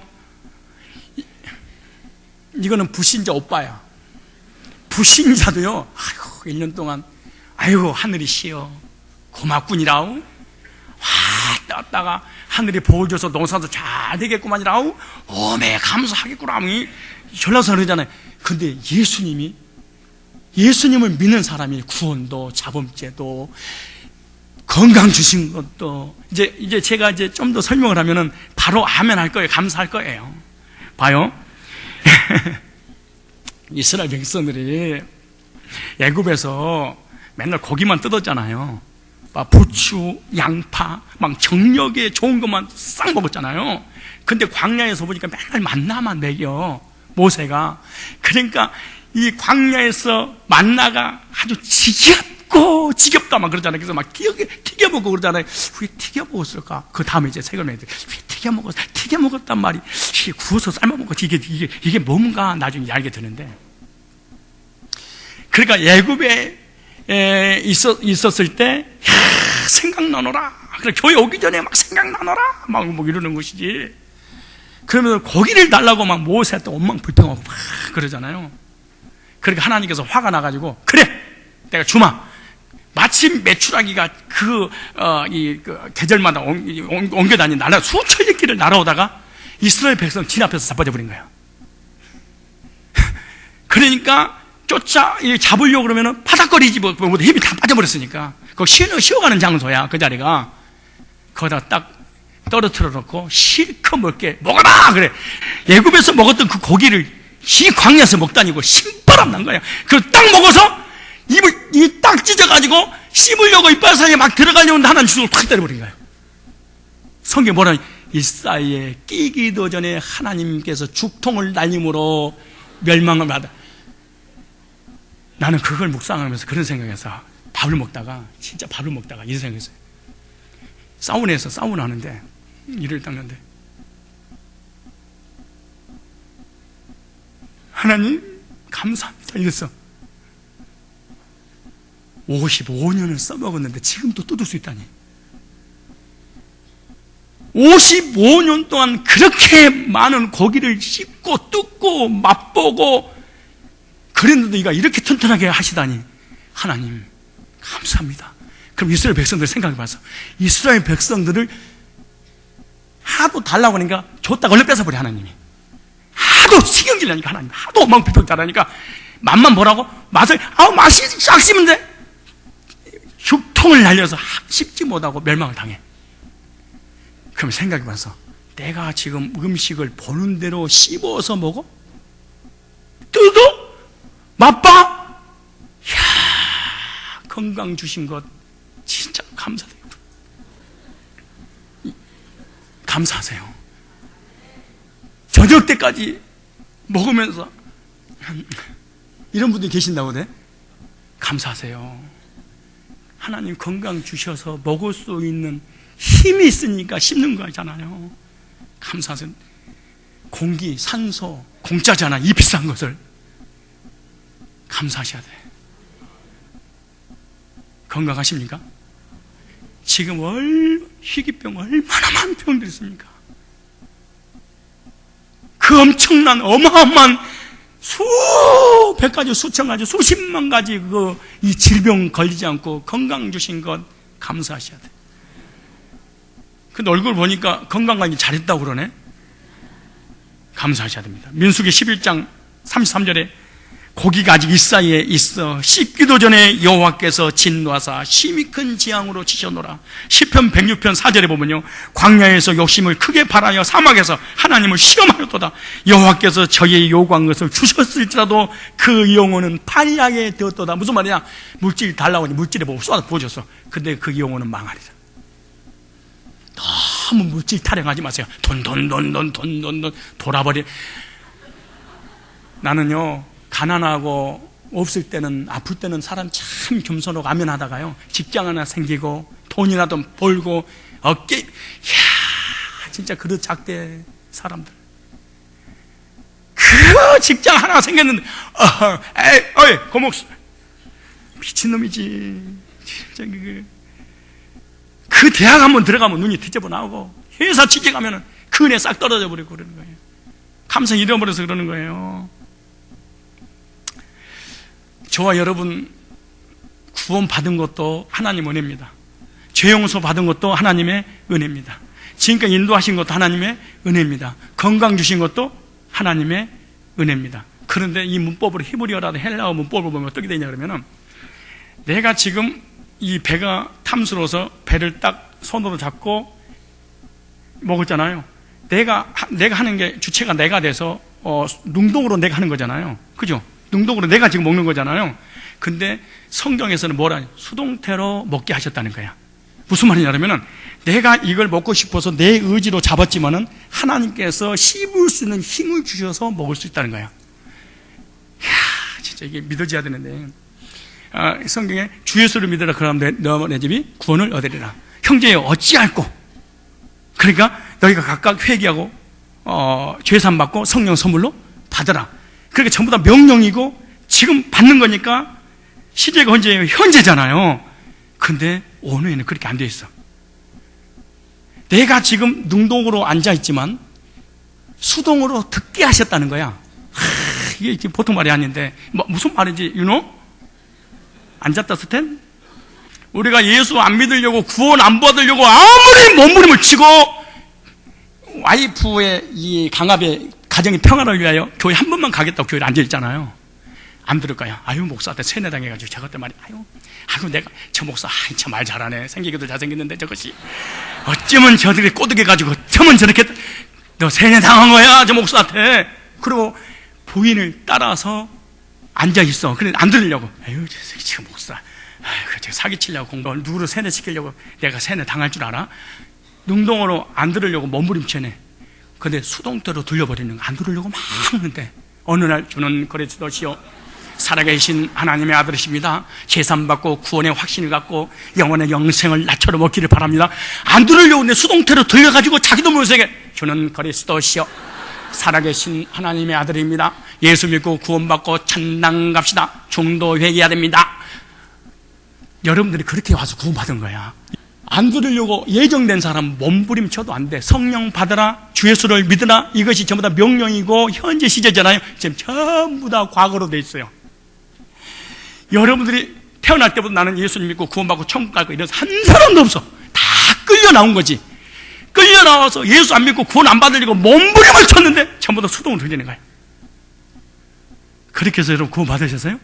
이거는 불신자 오빠야. 불신자도요, 아이고 1년 동안 아이고 하늘이 시여 고맙군이라우. 와 떴다가 하늘이 복을 줘서 농사도 잘 되겠구만이라우. 어메 감사하겠구나. 전라서 그러잖아요. 근데 예수님을 믿는 사람이 구원도 자범죄도 건강 주신 것도 이제 제가 이제 좀 더 설명을 하면은 바로 아멘 할 거예요. 감사할 거예요. 봐요. 이스라엘 백성들이 애굽에서 맨날 고기만 뜯었잖아요. 막 부추, 양파, 막 정력에 좋은 것만 싹 먹었잖아요. 근데 광야에서 보니까 맨날 만나만 먹여 모세가. 그러니까 이 광야에서 만나가 아주 지겹다 막 그러잖아요. 그래서 막 튀겨 먹고 그러잖아요. 왜 튀겨 먹었을까? 그 다음에 이제 색을 내는데 왜 튀겨 먹었단 말이, 구워서 삶아 먹었지, 이게 뭔가 나중에 알게 되는데, 그러니까 애굽에 있었을 때 생각나노라. 그래 교회 오기 전에 막 생각나노라 막 뭐 이러는 것이지. 그러면서 고기를 달라고 막 모세한테 원망불평하고 막 그러잖아요. 그러니까 하나님께서 화가 나가지고, 그래 내가 주마. 마침 메추라기가 그 계절마다 옮겨 다니는 수천리 길을 날아오다가 이스라엘 백성 진 앞에서 자빠져 버린 거예요. 그러니까 잡으려고 그러면은 파닥거리지 뭐 힘이 다 빠져버렸으니까. 그거 쉬어가는 장소야 그 자리가. 거기다 딱 떨어뜨려 놓고 실컷 먹게 먹어라 그래. 애굽에서 먹었던 그 고기를 이 광야에서 먹다니고 신바람 난 거야. 그걸 딱 먹어서 입이 딱 찢어가지고 씹으려고 이빨 사이에 막 들어가려는데 하나님 주먹을 탁 때려버린 거예요. 성경에 뭐라, 이 사이에 끼기도 전에 하나님께서 죽통을 날림으로 멸망을 받아. 나는 그걸 묵상하면서 그런 생각에서 진짜 밥을 먹다가 이런 생각했어요. 사우나 하는데 이를 닦는데 하나님 감사합니다 이랬어. 55년을 써먹었는데 지금도 뜯을 수 있다니. 55년 동안 그렇게 많은 고기를 씹고 뜯고 맛보고 그랬는데 이가 이렇게 튼튼하게 하시다니. 하나님 감사합니다. 그럼 이스라엘 백성들 생각해봐서, 이스라엘 백성들을 하도 달라고 하니까 줬다가 얼른 뺏어버려 하나님이. 하도 신경질 나니까 하나님 하도 엉망불평 잘하니까 맛만 보라고 맛이 싹 씹는데 죽통을 날려서 씹지 못하고 멸망을 당해. 그럼 생각해봐서, 내가 지금 음식을 보는 대로 씹어서 먹어? 뜯어? 맛봐? 이야, 건강 주신 것 진짜 감사해요. 감사하세요. 저녁 때까지 먹으면서 이런 분들이 계신다고 그래? 감사하세요. 하나님 건강 주셔서 먹을 수 있는 힘이 있으니까 씹는 거잖아요. 감사하세요. 공기, 산소 공짜잖아. 이 비싼 것을 감사하셔야 돼. 건강하십니까? 지금 희귀병 얼마나 많은 병들이 있습니까? 그 엄청난 어마어마한 수백 가지, 수천 가지, 수십만 가지 이 질병 걸리지 않고 건강 주신 것 감사하셔야 돼. 근데 얼굴 보니까 건강관리 잘했다고 그러네. 감사하셔야 됩니다. 민수기 11장 33절에 고기가 아직 이사이에 있어 씻기도 전에 여호와께서 진노하사 심히 큰 재앙으로 치셔노라. 시편 106편 4절에 보면요, 광야에서 욕심을 크게 발하여 사막에서 하나님을 시험하였도다. 여호와께서 저희의 요구한 것을 주셨을지라도 그 영혼은 파리하게 되었도다. 무슨 말이냐? 물질 달라고 하니 물질에 보고 쏟아 부어줬어. 근데 그 영혼은 망하리라. 너무 물질 타령하지 마세요. 돈 돌아버리. 나는요, 가난하고 없을 때는, 아플 때는 사람 참 겸손하고 아면하다가요, 직장 하나 생기고 돈이라도 벌고 어깨, 이야, 진짜 그릇 작대 사람들. 그 직장 하나 생겼는데 어이 고목 미친놈이지. 진짜 그 대학 한번 들어가면 눈이 뒤집어 나오고, 회사 취직하면 그 은혜 싹 떨어져 버리고 그러는 거예요. 감성 잃어버려서 그러는 거예요. 저와 여러분 구원 받은 것도 하나님 은혜입니다. 죄 용서 받은 것도 하나님의 은혜입니다. 지금까지 인도하신 것도 하나님의 은혜입니다. 건강 주신 것도 하나님의 은혜입니다. 그런데 이 문법으로, 히브리어라도 헬라어 문법을 보면 어떻게 되냐 그러면은, 내가 지금 이 배가 탐스러워서 배를 딱 손으로 잡고 먹었잖아요. 내가 하는 게, 주체가 내가 돼서 능동으로 내가 하는 거잖아요. 그죠? 능동으로 내가 지금 먹는 거잖아요. 근데 성경에서는 뭐라, 수동태로 먹게 하셨다는 거야. 무슨 말이냐면, 내가 이걸 먹고 싶어서 내 의지로 잡았지만은 하나님께서 씹을 수 있는 힘을 주셔서 먹을 수 있다는 거야. 이야, 진짜 이게 믿어져야 되는데, 성경에 주 예수를 믿으라 그러면 내 집이 구원을 얻으리라. 형제여 어찌할꼬? 그러니까 너희가 각각 회개하고 죄산 받고 성령 선물로 받으라. 그러니까 전부 다 명령이고 지금 받는 거니까 시제가 언제예요? 현재잖아요. 근데 오늘에는 그렇게 안 돼 있어. 내가 지금 능동으로 앉아있지만 수동으로 듣게 하셨다는 거야. 이게 보통 말이 아닌데, 무슨 말인지 앉았다 스탠? 우리가 예수 안 믿으려고, 구원 안 받으려고 아무리 몸부림을 치고, 와이프의 이 강압에 가정의 평화를 위하여 교회 한 번만 가겠다고 교회에 앉아있잖아요. 안 들을까요? 아유, 목사한테 세뇌당해가지고 제가 그때 말이, 아유, 내가 저 목사, 참 말 잘하네. 생기기도 잘생겼는데 저것이 어쩌면 저들이 꼬드겨가지고 어쩌면 저렇게, 너 세뇌당한 거야 저 목사한테. 그리고 부인을 따라서 앉아있어. 그래 안 들으려고. 아유, 지금 목사, 아유, 제가 사기치려고 공부를 누구를 세뇌시키려고 내가 세뇌 당할 줄 알아? 능동으로 안 들으려고 몸부림치네. 근데 수동태로 들려버리는 거, 안 들으려고 막 하는데, 어느 날 주는 그리스도시요 살아계신 하나님의 아들이십니다. 재산받고 구원의 확신을 갖고 영원의 영생을 나처럼 얻기를 바랍니다. 안 들으려고 내 수동태로 들려가지고 자기도 모르게 주는 그리스도시요 살아계신 하나님의 아들입니다. 예수 믿고 구원받고 천당 갑시다. 중도 회개해야 됩니다. 여러분들이 그렇게 와서 구원받은 거야. 안 들으려고 예정된 사람 몸부림쳐도 안 돼. 성령 받으라, 주 예수를 믿으라, 이것이 전부 다 명령이고 현재 시제잖아요. 지금 전부 다 과거로 돼 있어요. 여러분들이 태어날 때부터 나는 예수를 믿고 구원받고 천국 갈 거 이런 한 사람도 없어. 다 끌려 나온 거지. 끌려 나와서 예수 안 믿고 구원 안 받으려고 몸부림을 쳤는데 전부 다 수동으로 들리는 거예요. 그렇게 해서 여러분 구원 받으셨어요?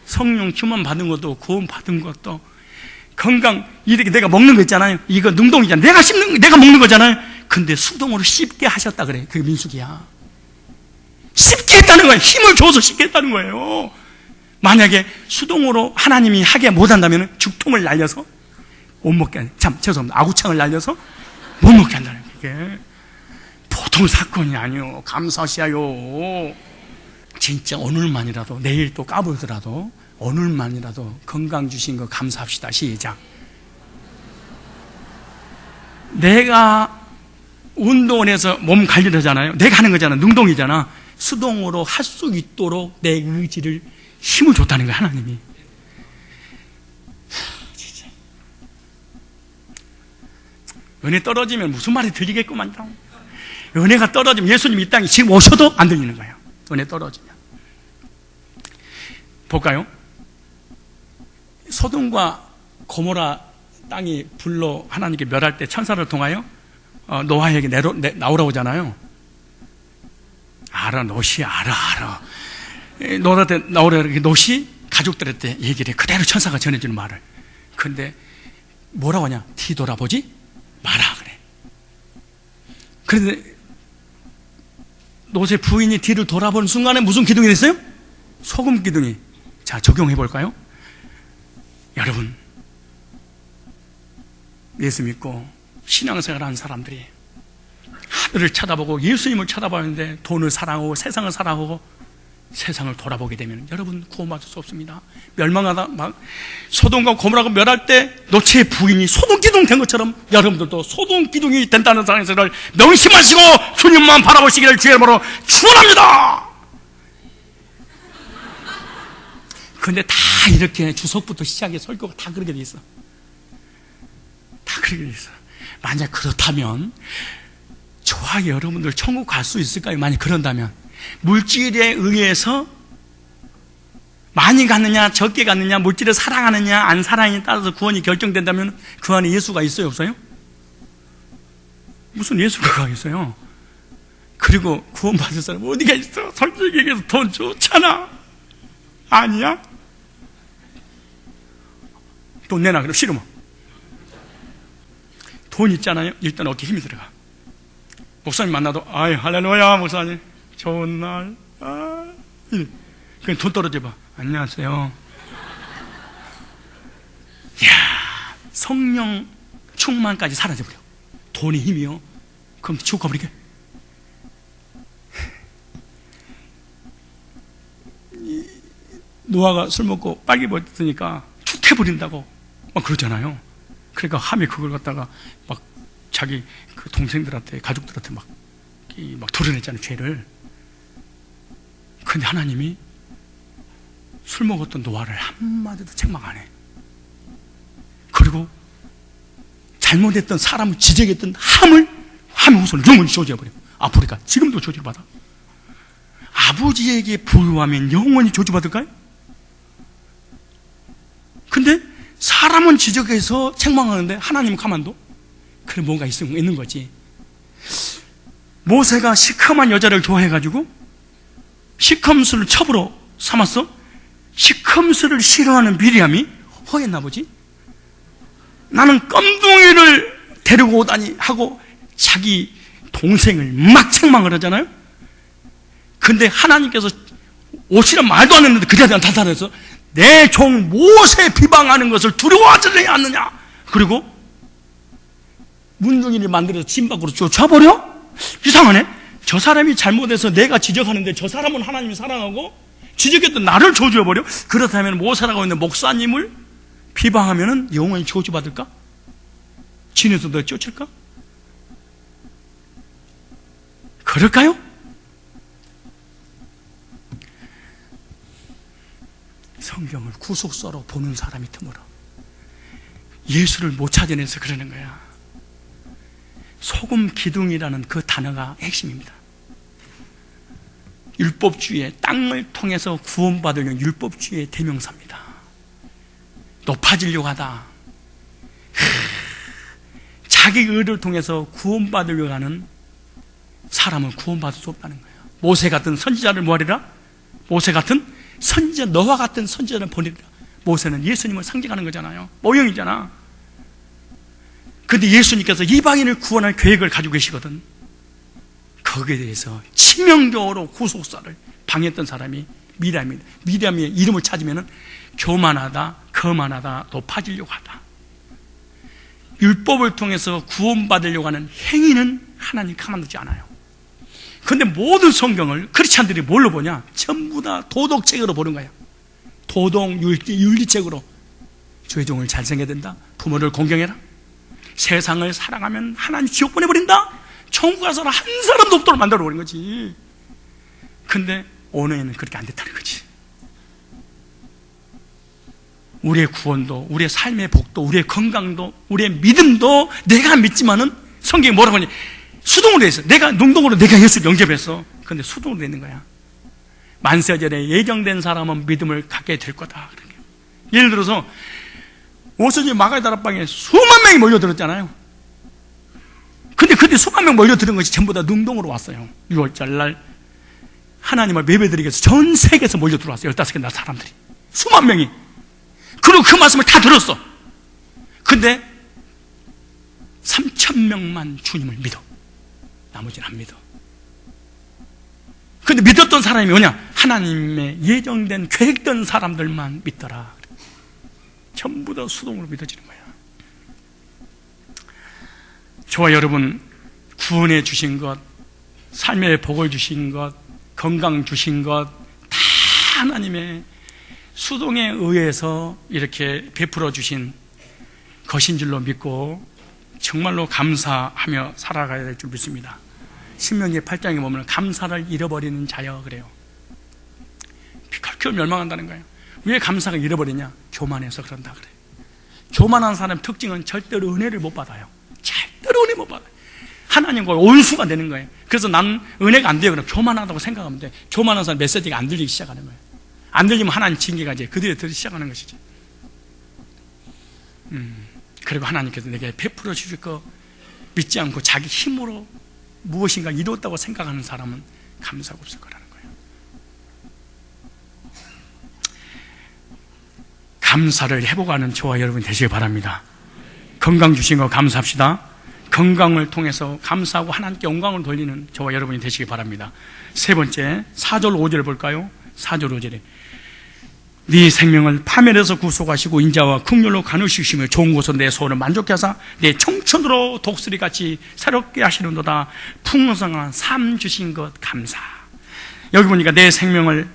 성령 충만 받은 것도, 구원 받은 것도, 건강, 이렇게 내가 먹는 거 있잖아요. 이거 능동이잖아요. 내가 먹는 거잖아요. 근데 수동으로 씹게 하셨다 그래. 그게 민수기야. 씹게 했다는 거예요. 힘을 줘서 씹게 했다는 거예요. 만약에 수동으로 하나님이 하게 못한다면 죽통을 날려서 못 먹게 한다. 참 죄송합니다. 아구창을 날려서 못 먹게 한다는 게 보통 사건이 아니요. 감사시하요. 진짜 오늘만이라도, 내일 또 까불더라도 오늘만이라도 건강 주신 거 감사합시다. 시작. 내가 운동을 해서 몸 관리하잖아요. 내가 하는 거잖아. 능동이잖아. 수동으로 할 수 있도록 내 의지를, 힘을 줬다는 거야 하나님이. 진짜 은혜 떨어지면 무슨 말이 들리겠구만. 은혜가 떨어지면 예수님 이 땅에 지금 오셔도 안 들리는 거예요. 은혜 떨어지면. 볼까요? 소돔과 고모라 땅이 불로 하나님께 멸할 때 천사를 통하여 노아에게 나오라고 하잖아요. 알아, 노시, 알아. 노아한테 나오라, 노시 가족들한테 얘기를 해. 그대로 천사가 전해주는 말을. 근데 뭐라고 하냐? 뒤돌아보지 마라 그래. 그런데 롯의 부인이 뒤를 돌아보는 순간에 무슨 기둥이 됐어요? 소금 기둥이. 자, 적용해 볼까요? 여러분, 예수 믿고 신앙생활 하는 사람들이 하늘을 쳐다보고 예수님을 쳐다보는데 돈을 사랑하고 세상을 사랑하고 세상을 돌아보게 되면 여러분 구원받을 수 없습니다. 멸망하다 막 소돔과 고모라가 멸할 때 롯의 부인이 소돔 기둥 된 것처럼 여러분들도 소돔 기둥이 된다는 사실을 명심하시고 주님만 바라보시기를 주의 이름으로 축원합니다. 근데 다 이렇게 주석부터 시작해 설교가 다 그렇게 돼 있어. 다 그렇게 돼 있어. 만약 그렇다면 저와 여러분들 천국 갈 수 있을까요? 만약 그런다면 물질에 의해서 많이 갔느냐 적게 갔느냐, 물질을 사랑하느냐 안 사랑에 따라서 구원이 결정된다면 그 안에 예수가 있어요 없어요? 무슨 예수가 있어요? 그리고 구원받을 사람 어디가 있어? 솔직히 얘기해서 돈 좋잖아. 아니야? 돈 내놔. 그럼 싫으면 돈 있잖아요. 일단 어깨 힘이 들어가. 목사님 만나도 아이 할렐루야 목사님 좋은 날 그냥 돈 떨어져 봐. 안녕하세요. 이야, 성령 충만까지 사라져버려. 돈이 힘이요. 그럼 지옥 가버리게. 노아가 술 먹고 빨개 벗으니까 툭 해버린다고 막 그러잖아요. 그러니까 함이 그걸 갖다가 막 자기 그 동생들한테 가족들한테 막 드러냈잖아요, 죄를. 근데 하나님이 술 먹었던 노아를 한마디도 책망 안 해. 그리고 잘못했던 사람을 지적했던 함의 후손을 영원히 저주해버려. 아프리카 지금도 저주를 받아. 아버지에게 부유하면 영원히 저주받을까요? 근데 사람은 지적해서 책망하는데 하나님은 가만둬? 그래, 뭔가 있는 거지. 모세가 시커먼 여자를 좋아해가지고 시컴스를 첩으로 삼았어? 시컴스를 싫어하는 미리암이 허했나 보지? 나는 껌둥이를 데리고 오다니 하고 자기 동생을 막 책망을 하잖아요. 근데 하나님께서 오시란 말도 안 했는데 그에 대한 단탄해서 내 종 모세 비방하는 것을 두려워하지 않느냐. 그리고 문둥이를 만들어서 진 밖으로 쫓아버려? 이상하네. 저 사람이 잘못해서 내가 지적하는데 저 사람은 하나님이 사랑하고 지적했던 나를 저주해버려? 그렇다면 모세라고 있는 목사님을 비방하면 영원히 저주받을까? 진에서 너 쫓을까? 그럴까요? 성경을 구속서로 보는 사람이 드물어. 예수를 못 찾아내서 그러는 거야. 소금 기둥이라는 그 단어가 핵심입니다. 율법주의, 땅을 통해서 구원받으려는 율법주의의 대명사입니다. 높아지려고 하다, 자기 의를 통해서 구원받으려고 하는 사람은 구원받을 수 없다는 거예요. 모세 같은 선지자를 뭐하리라? 모세 같은 선지자, 너와 같은 선지자를 보내리라. 모세는 예수님을 상징하는 거잖아요. 모형이잖아. 근데 예수님께서 이방인을 구원할 계획을 가지고 계시거든. 거기에 대해서 치명적으로 구속사를 방해했던 사람이 미리암입니다. 미리암의 이름을 찾으면 교만하다, 거만하다, 높아지려고 하다. 율법을 통해서 구원받으려고 하는 행위는 하나님 가만두지 않아요. 근데 모든 성경을 크리스찬들이 뭘로 보냐? 전부 다 도덕책으로 보는 거야. 도덕, 윤리책으로. 주의 종을 잘 생겨야 된다. 부모를 공경해라. 세상을 사랑하면 하나님 지옥 보내버린다. 천국 가서는 한 사람도 없도록 만들어버린 거지. 근데 오늘은 그렇게 안 됐다는 거지. 우리의 구원도, 우리의 삶의 복도, 우리의 건강도, 우리의 믿음도 내가 믿지만은 성경이 뭐라고 하니? 수동으로 돼 있어. 내가 능동으로 내가 예수를 영접했어. 근데 수동으로 돼 있는 거야. 만세전에 예정된 사람은 믿음을 갖게 될 거다. 예를 들어서 오서지 마가의 다락방에 수만 명이 몰려들었잖아요. 근데 그때 수만 명 몰려드는 것이 전부 다 능동으로 왔어요. 6월절 날 하나님을 예배드리기 위해서 전 세계에서 몰려들어왔어요. 15개 나 사람들이 수만 명이. 그리고 그 말씀을 다 들었어. 근데 3,000명만 주님을 믿어. 나머지는 안 믿어. 근데 믿었던 사람이 뭐냐? 하나님의 예정된 계획된 사람들만 믿더라. 전부 다 수동으로 믿어지는 거야. 저와 여러분, 구원해 주신 것, 삶의 복을 주신 것, 건강 주신 것, 다 하나님의 수동에 의해서 이렇게 베풀어 주신 것인 줄로 믿고 정말로 감사하며 살아가야 될 줄 믿습니다. 신명기 8장에 보면 감사를 잃어버리는 자여 그래요. 결코 멸망한다는 거예요. 왜 감사가 잃어버리냐? 교만해서 그런다 그래요. 교만한 사람의 특징은 절대로 은혜를 못 받아요. 절대로 은혜 못 받아요. 하나님과 온수가 되는 거예요. 그래서 난 은혜가 안 돼요. 그럼 교만하다고 생각하면 돼. 교만한 사람 메시지가 안 들리기 시작하는 거예요. 안 들리면 하나님 징계가 이제 그들에 들기 시작하는 것이죠. 그리고 하나님께서 내게 베풀어 주실 거 믿지 않고 자기 힘으로 무엇인가 이뤘다고 생각하는 사람은 감사가 없을 거라는 거예요. 감사를 회복하는 저와 여러분 되시길 바랍니다. 건강 주신 거 감사합시다. 건강을 통해서 감사하고 하나님께 영광을 돌리는 저와 여러분이 되시길 바랍니다. 세 번째, 4절 5절 볼까요? 4절 5절에 네 생명을 파멸해서 구속하시고 인자와 긍휼로 가누시시며 좋은 곳으로 내 소원을 만족케 하사 내 청춘으로 독수리같이 새롭게 하시는도다. 풍성한 삶 주신 것 감사. 여기 보니까 내 생명을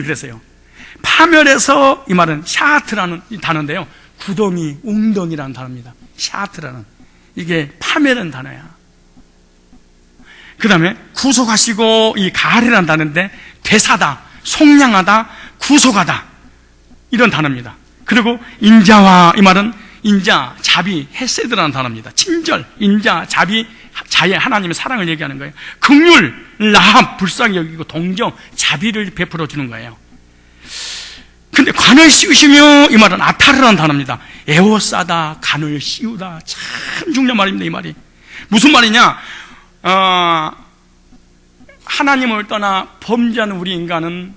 그랬어요. 파멸해서, 이 말은 샤트라는 단어인데요, 구덩이, 웅덩이라는 단어입니다. 샤트라는, 이게 파멸한 단어야. 그 다음에 구속하시고, 이 가리라는 단어인데 되사다, 속량하다, 구속하다, 이런 단어입니다. 그리고 인자와, 이 말은 인자, 자비, 헤세드라는 단어입니다. 친절, 인자, 자비, 자의 하나님의 사랑을 얘기하는 거예요. 긍휼, 라합, 불쌍히 여기고 동정, 자비를 베풀어 주는 거예요. 근데 관을 씌우시며, 이 말은 아타르라는 단어입니다. 에워싸다, 간을 씌우다. 참 중요한 말입니다. 이 말이 무슨 말이냐? 하나님을 떠나 범죄하는 우리 인간은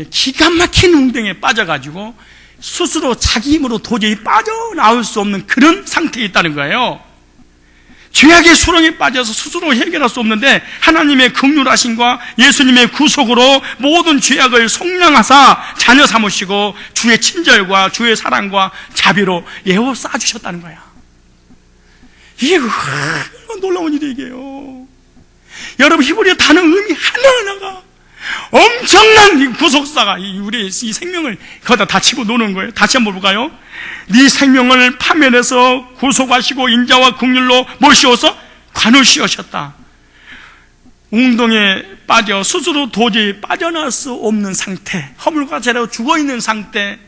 기가 막힌 웅덩이에 빠져가지고 스스로 자기 힘으로 도저히 빠져나올 수 없는 그런 상태에 있다는 거예요. 죄악의 수렁에 빠져서 스스로 해결할 수 없는데 하나님의 긍휼하심과 예수님의 구속으로 모든 죄악을 속량하사 자녀 삼으시고 주의 친절과 주의 사랑과 자비로 예워 쌓아주셨다는 거야. 이게 얼마나 놀라운 일이에요. 여러분, 히브리어 단어 의미 하나하나가 엄청난 구속사가 우리의 이 생명을 거기다 다 집어넣는 거예요. 다시 한번 볼까요? 네 생명을 파멸해서 구속하시고 인자와 긍휼로 뭘 씌워서? 관을 씌우셨다. 웅덩이에 빠져 스스로 도저히 빠져나올 수 없는 상태, 허물과 죄로 죽어있는 상태,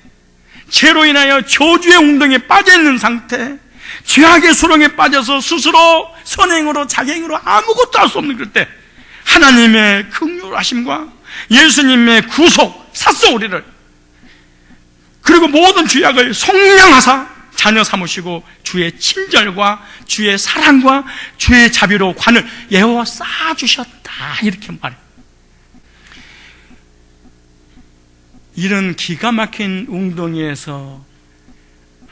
죄로 인하여 저주의 웅덩이에 빠져있는 상태, 죄악의 수렁에 빠져서 스스로 선행으로 자행으로 아무것도 할 수 없는 그럴 때 하나님의 긍휼하심과 예수님의 구속, 샀어 우리를. 그리고 모든 죄악을 속량하사 자녀 삼으시고 주의 친절과 주의 사랑과 주의 자비로 관을 예워 쌓아주셨다, 이렇게 말해요. 이런 기가 막힌 웅덩이에서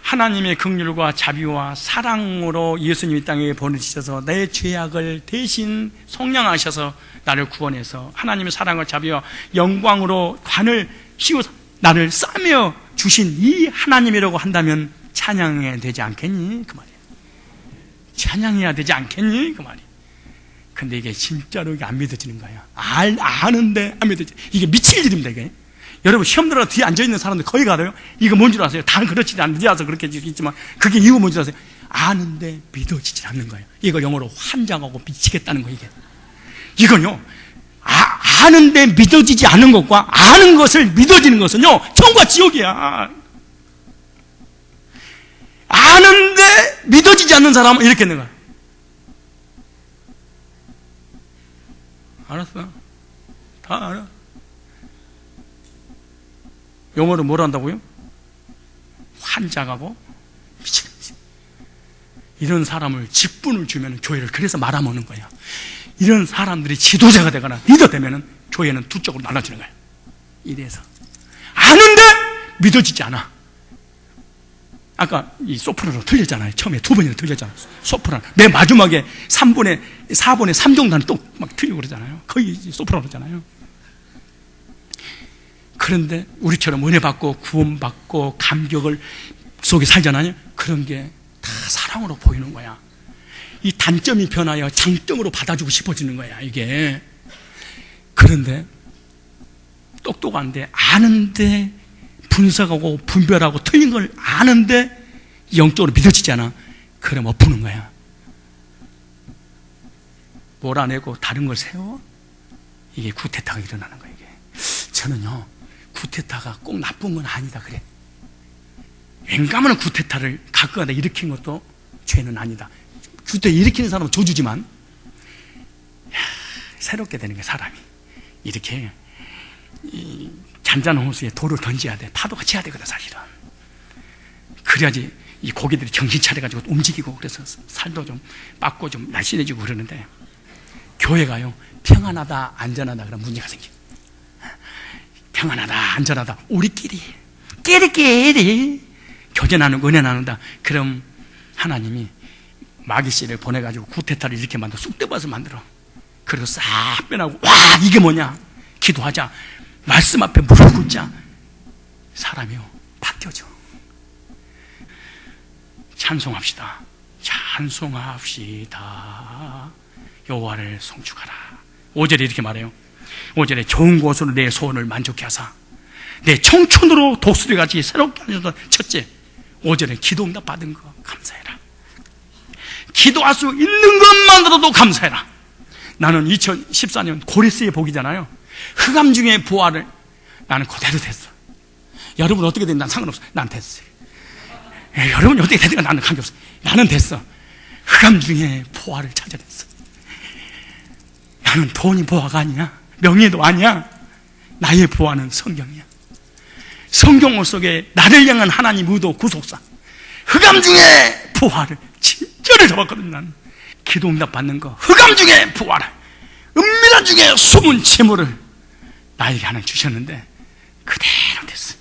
하나님의 긍휼과 자비와 사랑으로 예수님이 땅에 보내주셔서 내 죄악을 대신 속량하셔서 나를 구원해서 하나님의 사랑과 자비와 영광으로 관을 씌워서 나를 싸며 주신 이 하나님이라고 한다면 찬양해야 되지 않겠니? 그 말이에요. 찬양해야 되지 않겠니? 그 말이에요. 근데 이게 진짜로 이게 안 믿어지는 거야. 아는데 안 믿어지. 이게 미칠 일입니다, 이게. 여러분, 시험 들어 뒤에 앉아있는 사람들 거의 가도요, 이거 뭔 줄 아세요? 다는 그렇지 않아서 그렇게 있지만 그게 이유 뭔 줄 아세요? 아는데 믿어지지 않는 거예요. 이걸 영어로 환장하고 미치겠다는 거예요. 이건요, 아는데 믿어지지 않는 것과 아는 것을 믿어지는 것은요, 천과 지옥이야. 아는데 믿어지지 않는 사람은 이렇게 있는 거야. 알았어, 다 알아. 영어로 뭘 한다고요? 환장하고 미치겠지. 이런 사람을 직분을 주면 교회를 그래서 말아먹는 거야. 이런 사람들이 지도자가 되거나 리더 되면 교회는 두 쪽으로 나눠지는 거야. 이래서 아는데 믿어지지 않아. 아까 이 소프라노 틀렸잖아요. 처음에 두 번이나 틀렸잖아요. 소프라노. 맨 마지막에 4분의 3 정도는 또 막 틀리고 그러잖아요. 거의 소프라노잖아요. 그런데 우리처럼 은혜 받고 구원 받고 감격을 속에 살잖아요. 그런 게 다 사랑으로 보이는 거야. 이 단점이 변하여 장점으로 받아주고 싶어지는 거야, 이게. 그런데 똑똑한데 아는데 분석하고 분별하고 틀린 걸 아는데 영적으로 믿어지지 않아. 그럼 엎는 거야. 몰아내고 다른 걸 세워? 이게 쿠데타가 일어나는 거야, 이게. 저는요, 쿠데타가 꼭 나쁜 건 아니다 그래. 왠가하면 쿠데타를 가끔가다 일으킨 것도 죄는 아니다. 쿠데타 일으키는 사람은 저주지만 새롭게 되는 거야, 사람이. 이렇게 잔잔한 호수에 돌을 던져야 돼. 파도가 쳐야 되거든, 사실은. 그래야지 이 고기들이 정신 차려가지고 움직이고, 그래서 살도 좀 빡고 좀 날씬해지고 그러는데, 교회가요, 평안하다 안전하다 그런 문제가 생겨. 평안하다 안전하다 우리끼리 끼리끼리 교제나누고 은혜 나눈다. 그럼 하나님이 마귀씨를 보내가지고 쿠데타를 이렇게 만들어, 쑥대밭을 만들어. 그리고 싹 빼나고, 와 이게 뭐냐, 기도하자, 말씀 앞에 무릎 꿇자. 사람이요 바뀌어져. 찬송합시다. 찬송합시다. 여호와를 송축하라. 5절에 이렇게 말해요. 5절에 좋은 곳으로 내 소원을 만족케 하사 내 청춘으로 독수리같이 새롭게 하셔서. 첫째, 5절에 기도응답 받은 거 감사해라. 기도할 수 있는 것만으로도 감사해라. 나는 2014년 고레스의 복이잖아요. 흑암 중에 부활을 나는 그대로 됐어. 여러분 어떻게 됐든 난 상관없어. 난 됐어. 여러분이 어떻게 됐든 나는 관계없어. 나는 됐어. 흑암 중에 부활을 찾아냈어. 나는 돈이 부활가 아니야. 명예도 아니야. 나의 부활은 성경이야. 성경 속에 나를 향한 하나님 의도 구속사, 흑암 중에 부활을 진짜를 잡았거든. 나는 기도응답 받는 거, 흑암 중에 부활을, 은밀한 중에 숨은 재물을 나에게 하나 주셨는데 그대로 됐어.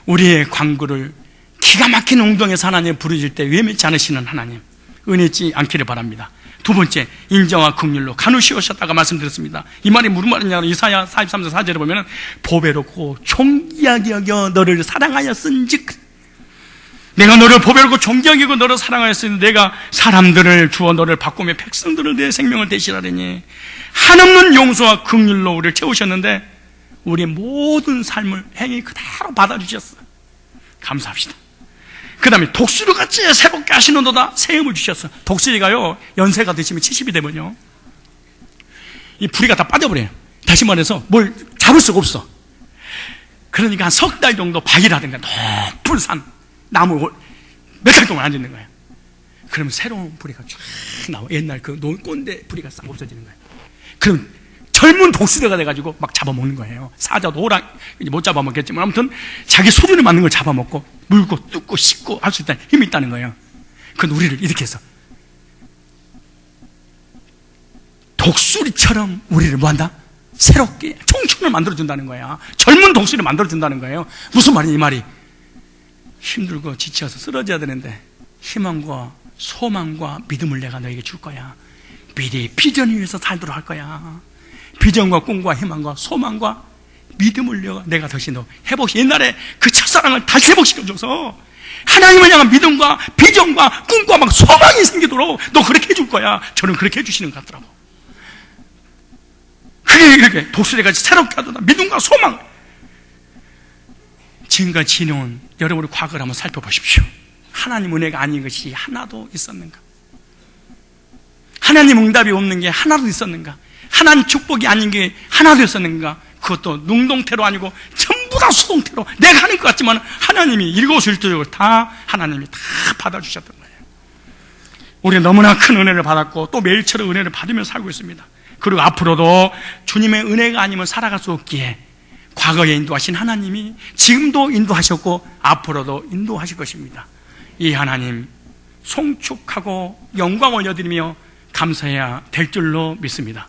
우리의 관구를 기가 막힌 웅덩이에서 하나님 부르실 때 외면치 않으시는 하나님, 은혜치 않기를 바랍니다. 두 번째, 인정과 긍휼로 간우시오셨다가 말씀드렸습니다. 이 말이 무슨 말이냐, 이사야 43장 4절에 보면 보배롭고 존귀하게 여겨 너를 사랑하였은즉, 내가 너를 보배롭고 존귀하게 여겨 너를 사랑하였으니 내가 사람들을 주어 너를 바꾸며 백성들을 내 생명을 대신하려니. 한없는 용서와 긍휼로 우리를 채우셨는데 우리의 모든 삶을 행위 그대로 받아주셨어. 감사합시다. 그 다음에 독수리같이 새롭게 하시는도다. 세음을 주셨어. 독수리가요, 연세가 드시면 70이 되면요, 이 부리가 다 빠져버려요. 다시 말해서 뭘 잡을 수가 없어. 그러니까 한 석 달 정도 박이라든가 높은 산 나무 몇 달 동안 앉아있는 거예요. 그러면 새로운 부리가 쫙 나와. 옛날 그 꼰대 부리가 싹 없어지는 거예요. 그럼 젊은 독수리가 돼가지고 막 잡아먹는 거예요. 사자도 호랑 못 잡아먹겠지만 아무튼 자기 수준에 맞는 걸 잡아먹고 물고 뜯고 씻고 할 수 있다는 힘이 있다는 거예요. 그건 우리를 이렇게 해서 독수리처럼 우리를 뭐한다? 새롭게 청춘을 만들어준다는 거야. 젊은 독수리를 만들어준다는 거예요. 무슨 말이냐 이 말이. 힘들고 지쳐서 쓰러져야 되는데 희망과 소망과 믿음을 내가 너에게 줄 거야. 미래의 비전을 위해서 살도록 할 거야. 비전과 꿈과 희망과 소망과 믿음을 내가 다시 너 회복, 옛날에 그 첫사랑을 다시 회복시켜줘서 하나님을 향한 믿음과 비전과 꿈과 막 소망이 생기도록 너 그렇게 해줄 거야. 저는 그렇게 해주시는 것 같더라고. 그게 이렇게 독수리같이 새롭게 하더라. 믿음과 소망. 지금까지 지내온 여러분의 과거를 한번 살펴보십시오. 하나님 은혜가 아닌 것이 하나도 있었는가? 하나님 응답이 없는 게 하나도 있었는가? 하나님 축복이 아닌 게 하나도 있었는가? 그것도 능동태로 아니고 전부 다 수동태로 내가 하는 것 같지만 하나님이 일거수일투족을 다 하나님이 다 받아주셨던 거예요. 우리는 너무나 큰 은혜를 받았고 또 매일처럼 은혜를 받으며 살고 있습니다. 그리고 앞으로도 주님의 은혜가 아니면 살아갈 수 없기에 과거에 인도하신 하나님이 지금도 인도하셨고 앞으로도 인도하실 것입니다. 이 하나님 송축하고 영광 올려드리며 감사해야 될 줄로 믿습니다.